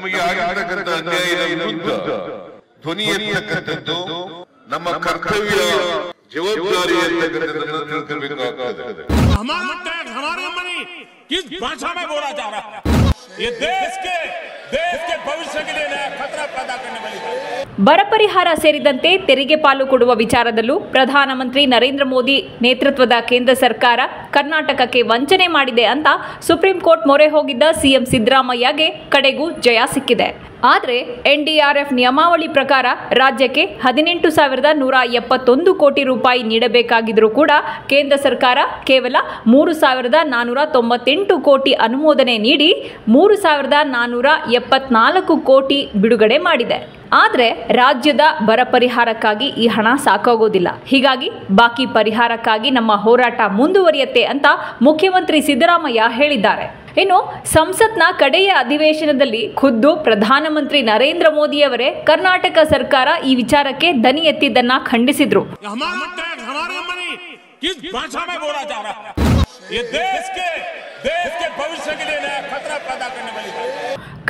ನಮಗೆ ಆಗಿರತಕ್ಕಂಥ ಅನ್ಯಾಯದ ವಿರುದ್ಧ ಧ್ವನಿ ಎತ್ತಕ್ಕಂಥದ್ದು ನಮ್ಮ ಕರ್ತವ್ಯ ಜವಾಬ್ದಾರಿ ಅಂತಕ್ಕಂಥದ್ದನ್ನು ತಿಳ್ಕೊಬೇಕಾಗುತ್ತದೆ. किस भाषा में बोला जा रहा है? ये देश के भविष्य के लिए नया खतरा पैदा करने वाली है. ಬರ ಪರಿಹಾರ ಸೇರಿದಂತೆ ತೆರಿಗೆ ಪಾಲು ಕೊಡುವ ವಿಚಾರದಲ್ಲೂ ಪ್ರಧಾನಮಂತ್ರಿ ನರೇಂದ್ರ ಮೋದಿ ನೇತೃತ್ವದ ಕೇಂದ್ರ ಸರ್ಕಾರ ಕರ್ನಾಟಕಕ್ಕೆ ವಂಚನೆ ಮಾಡಿದೆ ಅಂತ ಸುಪ್ರೀಂ ಕೋರ್ಟ್ ಮೊರೆ ಹೋಗಿದ್ದ ಸಿಎಂ ಸಿದ್ದರಾಮಯ್ಯಗೆ ಕಡೆಗೂ ಜಯ ಸಿಕ್ಕಿದೆ. ಆದರೆ ಎನ್ಡಿಆರ್ಎಫ್ ನಿಯಮಾವಳಿ ಪ್ರಕಾರ ರಾಜ್ಯಕ್ಕೆ 18,171 ಕೋಟಿ ರೂಪಾಯಿ ನೀಡಬೇಕಾಗಿದ್ದರೂ ಕೂಡ ಕೇಂದ್ರ ಸರ್ಕಾರ ಕೇವಲ 3,498 ಕೋಟಿ ಅನುಮೋದನೆ ನೀಡಿ 3,474 ಕೋಟಿ ಬಿಡುಗಡೆ ಮಾಡಿದೆ. ಆದರೆ ರಾಜ್ಯದ ಬರ ಪರಿಹಾರಕ್ಕಾಗಿ ಈ ಹಣ ಸಾಕಾಗೋದಿಲ್ಲ. ಹೀಗಾಗಿ ಬಾಕಿ ಪರಿಹಾರಕ್ಕಾಗಿ ನಮ್ಮ ಹೋರಾಟ ಮುಂದುವರಿಯುತ್ತೆ ಅಂತ ಮುಖ್ಯಮಂತ್ರಿ ಸಿದ್ದರಾಮಯ್ಯ ಹೇಳಿದ್ದಾರೆ. ಇನ್ನು ಸಂಸತ್ನ ಕಡೆಯ ಅಧಿವೇಶನದಲ್ಲಿ ಖುದ್ದು ಪ್ರಧಾನಮಂತ್ರಿ ನರೇಂದ್ರ ಮೋದಿಯವರೇ ಕರ್ನಾಟಕ ಸರ್ಕಾರ ಈ ವಿಚಾರಕ್ಕೆ ದನಿ ಎತ್ತಿದ್ದನ್ನ ಖಂಡಿಸಿದ್ರು.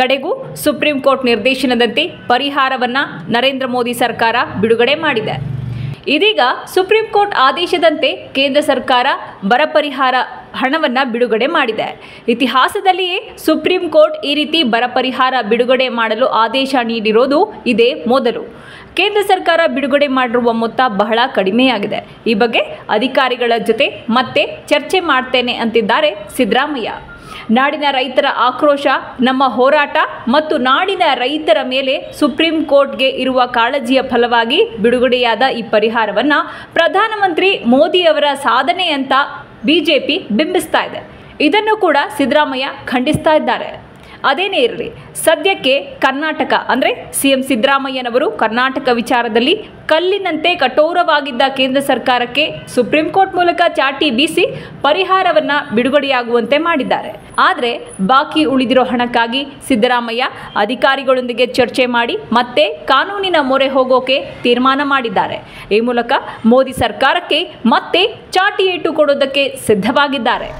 ಕಡೆಗೂ ಸುಪ್ರೀಂ ಕೋರ್ಟ್ ನಿರ್ದೇಶನದಂತೆ ಪರಿಹಾರವನ್ನ ನರೇಂದ್ರ ಮೋದಿ ಸರ್ಕಾರ ಬಿಡುಗಡೆ ಮಾಡಿದೆ. ಇದೀಗ ಸುಪ್ರೀಂ ಕೋರ್ಟ್ ಆದೇಶದಂತೆ ಕೇಂದ್ರ ಸರ್ಕಾರ ಬರ ಪರಿಹಾರ ಹಣವನ್ನು ಬಿಡುಗಡೆ ಮಾಡಿದೆ. ಇತಿಹಾಸದಲ್ಲಿಯೇ ಸುಪ್ರೀಂ ಕೋರ್ಟ್ ಈ ರೀತಿ ಬರ ಪರಿಹಾರ ಬಿಡುಗಡೆ ಮಾಡಲು ಆದೇಶ ನೀಡಿರೋದು ಇದೇ ಮೊದಲು. ಕೇಂದ್ರ ಸರ್ಕಾರ ಬಿಡುಗಡೆ ಮಾಡಿರುವ ಮೊತ್ತ ಬಹಳ ಕಡಿಮೆಯಾಗಿದೆ. ಈ ಬಗ್ಗೆ ಅಧಿಕಾರಿಗಳ ಜೊತೆ ಮತ್ತೆ ಚರ್ಚೆ ಮಾಡ್ತೇನೆ ಅಂತಿದ್ದಾರೆ ಸಿದ್ದರಾಮಯ್ಯ. ನಾಡಿನ ರೈತರ ಆಕ್ರೋಶ, ನಮ್ಮ ಹೋರಾಟ ಮತ್ತು ನಾಡಿನ ರೈತರ ಮೇಲೆ ಸುಪ್ರೀಂ ಕೋರ್ಟ್ಗೆ ಇರುವ ಕಾಳಜಿಯ ಫಲವಾಗಿ ಬಿಡುಗಡೆಯಾದ ಈ ಪರಿಹಾರವನ್ನು ಪ್ರಧಾನಮಂತ್ರಿ ಮೋದಿಯವರ ಸಾಧನೆ ಅಂತ ಬಿಜೆಪಿ ಬಿಂಬಿಸ್ತಾ ಇದೆ. ಇದನ್ನು ಕೂಡ ಸಿದ್ದರಾಮಯ್ಯ ಖಂಡಿಸ್ತಾ ಇದ್ದಾರೆ. ಅದೇನೇ ಇರಲಿ, ಸದ್ಯಕ್ಕೆ ಕರ್ನಾಟಕ ಅಂದರೆ ಸಿಎಂ ಸಿದ್ದರಾಮಯ್ಯನವರು ಕರ್ನಾಟಕ ವಿಚಾರದಲ್ಲಿ ಕಲ್ಲಿನಂತೆ ಕಠೋರವಾಗಿದ್ದ ಕೇಂದ್ರ ಸರ್ಕಾರಕ್ಕೆ ಸುಪ್ರೀಂ ಕೋರ್ಟ್ ಮೂಲಕ ಚಾಟಿ ಬೀಸಿ ಪರಿಹಾರವನ್ನು ಬಿಡುಗಡೆಯಾಗುವಂತೆ ಮಾಡಿದ್ದಾರೆ. ಆದರೆ ಬಾಕಿ ಉಳಿದಿರೋ ಹಣಕ್ಕಾಗಿ ಸಿದ್ದರಾಮಯ್ಯ ಅಧಿಕಾರಿಗಳೊಂದಿಗೆ ಚರ್ಚೆ ಮಾಡಿ ಮತ್ತೆ ಕಾನೂನಿನ ಮೊರೆ ಹೋಗೋಕೆ ತೀರ್ಮಾನ ಮಾಡಿದ್ದಾರೆ. ಈ ಮೂಲಕ ಮೋದಿ ಸರ್ಕಾರಕ್ಕೆ ಮತ್ತೆ ಚಾಟಿ ಏಟು ಕೊಡೋದಕ್ಕೆ ಸಿದ್ಧವಾಗಿದ್ದಾರೆ.